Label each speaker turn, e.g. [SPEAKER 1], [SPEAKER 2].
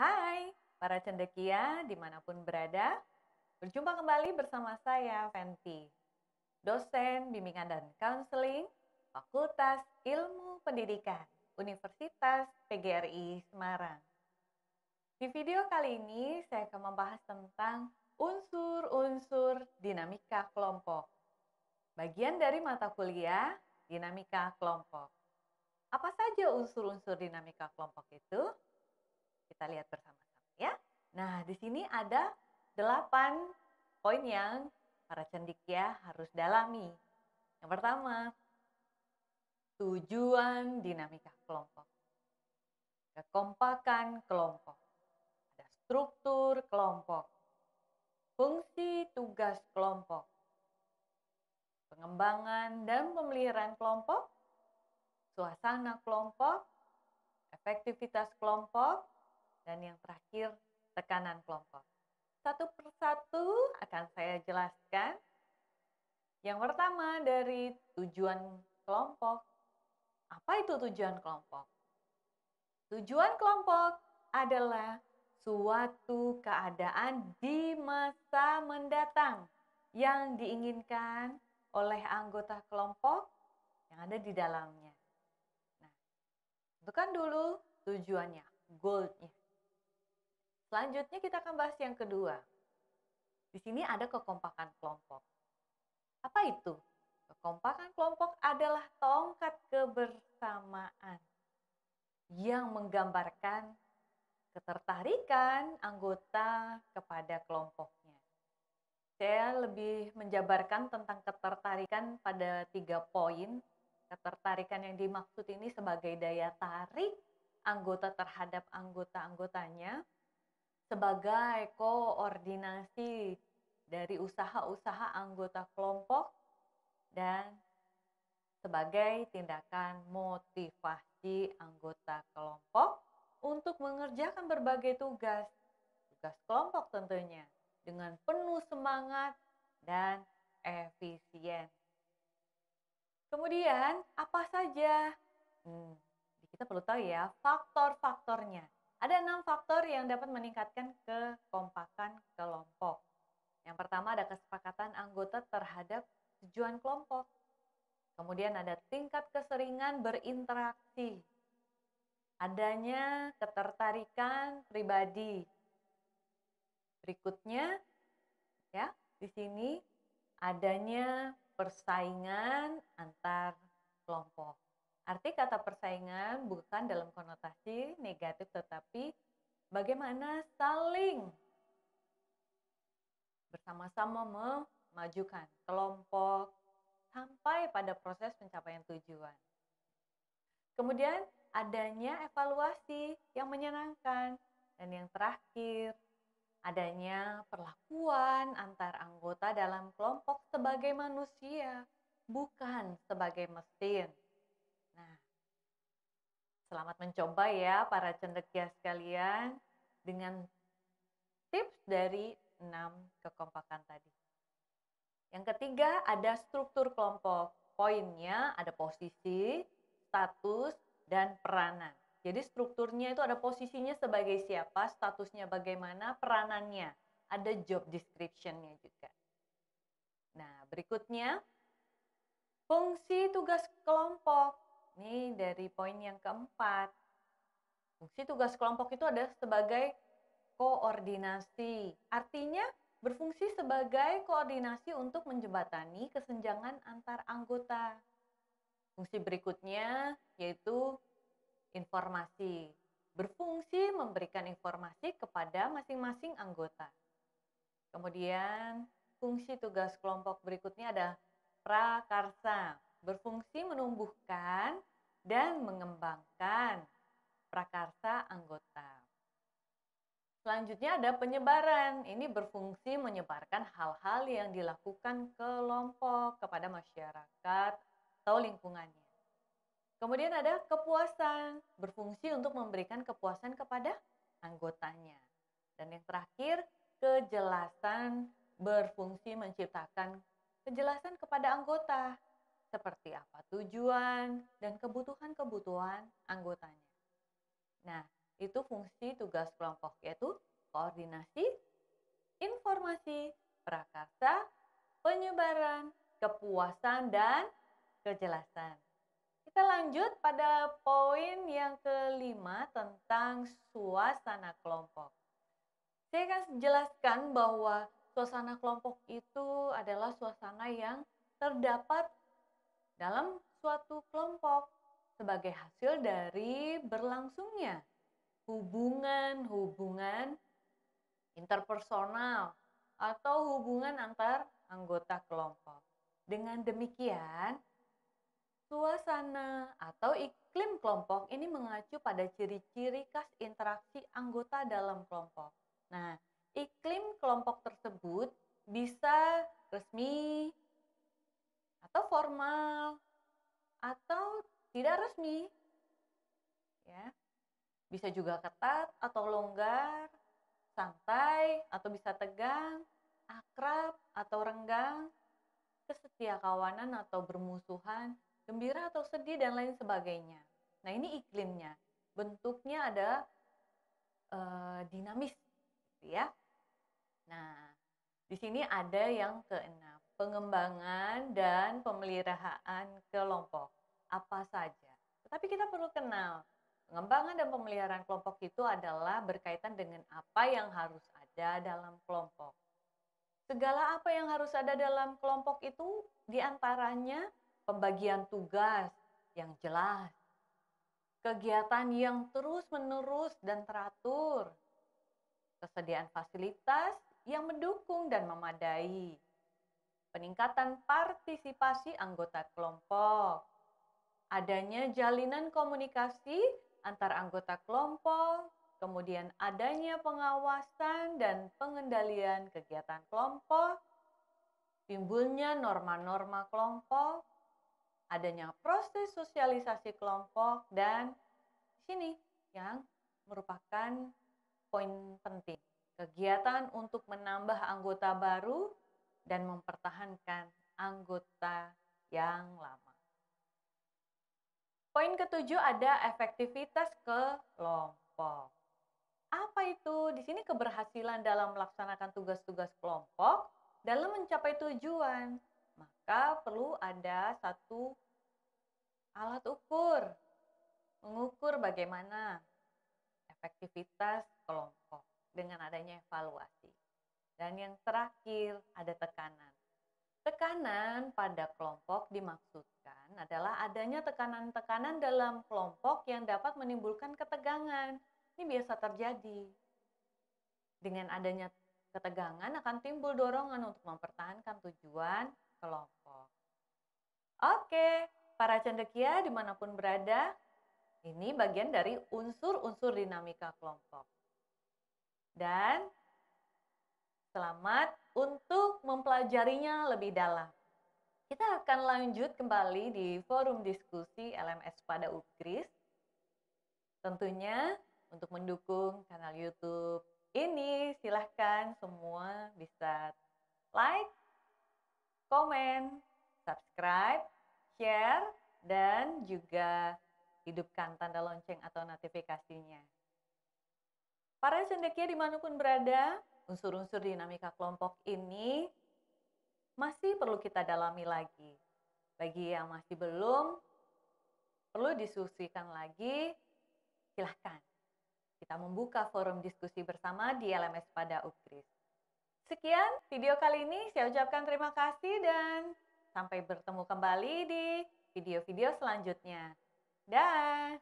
[SPEAKER 1] Hai, para cendekia dimanapun berada. Berjumpa kembali bersama saya, Fenty, dosen bimbingan dan konseling, Fakultas Ilmu Pendidikan, Universitas PGRI Semarang. Di video kali ini, saya akan membahas tentang unsur-unsur dinamika kelompok. Bagian dari mata kuliah, dinamika kelompok. Apa saja unsur-unsur dinamika kelompok itu? Kita lihat bersama-sama ya. Nah, di sini ada 8 poin yang para cendekia harus dalami. Yang pertama, tujuan dinamika kelompok. Kekompakan kelompok. Ada struktur kelompok. Fungsi tugas kelompok. Pengembangan dan pemeliharaan kelompok. Suasana kelompok. Efektivitas kelompok. Dan yang terakhir, tekanan kelompok. Satu persatu akan saya jelaskan. Yang pertama dari tujuan kelompok. Apa itu tujuan kelompok? Tujuan kelompok adalah suatu keadaan di masa mendatang yang diinginkan oleh anggota kelompok yang ada di dalamnya. Nah, tentukan dulu tujuannya, goal-nya. Selanjutnya kita akan bahas yang kedua. Di sini ada kekompakan kelompok. Apa itu? Kekompakan kelompok adalah tongkat kebersamaan yang menggambarkan ketertarikan anggota kepada kelompoknya. Saya lebih menjabarkan tentang ketertarikan pada 3 poin. Ketertarikan yang dimaksud ini sebagai daya tarik anggota terhadap anggota-anggotanya, sebagai koordinasi dari usaha-usaha anggota kelompok, dan sebagai tindakan motivasi anggota kelompok untuk mengerjakan berbagai tugas kelompok tentunya, dengan penuh semangat dan efisien. Kemudian, apa saja? Kita perlu tahu ya, faktor-faktornya. Ada 6 faktor yang dapat meningkatkan kekompakan kelompok. Yang pertama ada kesepakatan anggota terhadap tujuan kelompok. Kemudian ada tingkat keseringan berinteraksi. Adanya ketertarikan pribadi. Berikutnya, ya, di sini adanya persaingan antar kelompok. Arti kata persaingan bukan dalam konotasi negatif, tetapi bagaimana saling bersama-sama memajukan kelompok sampai pada proses pencapaian tujuan. Kemudian adanya evaluasi yang menyenangkan. Dan yang terakhir, adanya perlakuan antar anggota dalam kelompok sebagai manusia, bukan sebagai mesin. Nah, selamat mencoba ya para cendekia sekalian dengan tips dari 6 kekompakan tadi. Yang ketiga ada struktur kelompok. Poinnya ada posisi, status, dan peranan. Jadi strukturnya itu ada posisinya sebagai siapa, statusnya bagaimana, peranannya. Ada job description-nya juga. Nah, berikutnya fungsi tugas kelompok. Ini dari poin yang keempat. Fungsi tugas kelompok itu ada sebagai koordinasi. Artinya berfungsi sebagai koordinasi untuk menjembatani kesenjangan antar anggota. Fungsi berikutnya yaitu informasi. Berfungsi memberikan informasi kepada masing-masing anggota. Kemudian fungsi tugas kelompok berikutnya ada prakarsa. Berfungsi menumbuhkan dan mengembangkan prakarsa anggota. Selanjutnya ada penyebaran. Ini berfungsi menyebarkan hal-hal yang dilakukan kelompok kepada masyarakat atau lingkungannya. Kemudian ada kepuasan. Berfungsi untuk memberikan kepuasan kepada anggotanya. Dan yang terakhir, kejelasan. Berfungsi menciptakan kejelasan kepada anggota. Seperti apa tujuan dan kebutuhan-kebutuhan anggotanya. Nah, itu fungsi tugas kelompok, yaitu koordinasi, informasi, prakarsa, penyebaran, kepuasan, dan kejelasan. Kita lanjut pada poin yang kelima tentang suasana kelompok. Saya akan jelaskan bahwa suasana kelompok itu adalah suasana yang terdapat dalam suatu kelompok sebagai hasil dari berlangsungnya hubungan-hubungan interpersonal atau hubungan antar anggota kelompok. Dengan demikian, suasana atau iklim kelompok ini mengacu pada ciri-ciri khas interaksi anggota dalam kelompok. Nah, iklim kelompok tersebut bisa resmi atau formal atau tidak resmi. Ya. Bisa juga ketat atau longgar, santai atau bisa tegang, akrab atau renggang, kesetiakawanan atau bermusuhan, gembira atau sedih, dan lain sebagainya. Nah, ini iklimnya. Bentuknya ada dinamis, gitu ya. Nah, di sini ada yang keenam, pengembangan dan pemeliharaan kelompok. Apa saja? Tetapi kita perlu kenal, pengembangan dan pemeliharaan kelompok itu adalah berkaitan dengan apa yang harus ada dalam kelompok. Segala apa yang harus ada dalam kelompok itu diantaranya pembagian tugas yang jelas, kegiatan yang terus-menerus dan teratur, kesediaan fasilitas yang mendukung dan memadai, peningkatan partisipasi anggota kelompok, adanya jalinan komunikasi antar anggota kelompok, kemudian adanya pengawasan dan pengendalian kegiatan kelompok, timbulnya norma-norma kelompok, adanya proses sosialisasi kelompok, dan di sini yang merupakan poin penting, kegiatan untuk menambah anggota baru dan mempertahankan anggota yang lama. Poin ketujuh ada efektivitas kelompok. Apa itu? Di sini keberhasilan dalam melaksanakan tugas-tugas kelompok dalam mencapai tujuan. Maka perlu ada satu alat ukur, mengukur bagaimana efektivitas kelompok dengan adanya evaluasi. Dan yang terakhir ada tekanan. Tekanan pada kelompok dimaksudkan adalah adanya tekanan-tekanan dalam kelompok yang dapat menimbulkan ketegangan. Ini biasa terjadi. Dengan adanya ketegangan akan timbul dorongan untuk mempertahankan tujuan kelompok. Oke, para cendekia dimanapun berada, ini bagian dari unsur-unsur dinamika kelompok. Dan selamat untuk mempelajarinya lebih dalam. Kita akan lanjut kembali di forum diskusi LMS pada UKRIS. Tentunya untuk mendukung kanal YouTube ini, silahkan semua bisa like, komen, subscribe, share, dan juga hidupkan tanda lonceng atau notifikasinya. Para cendekia dimanapun berada, unsur-unsur dinamika kelompok ini masih perlu kita dalami lagi. Bagi yang masih belum, perlu diskusikan lagi, silahkan. Kita membuka forum diskusi bersama di LMS pada UKRIS. Sekian video kali ini, saya ucapkan terima kasih dan sampai bertemu kembali di video-video selanjutnya. Dah.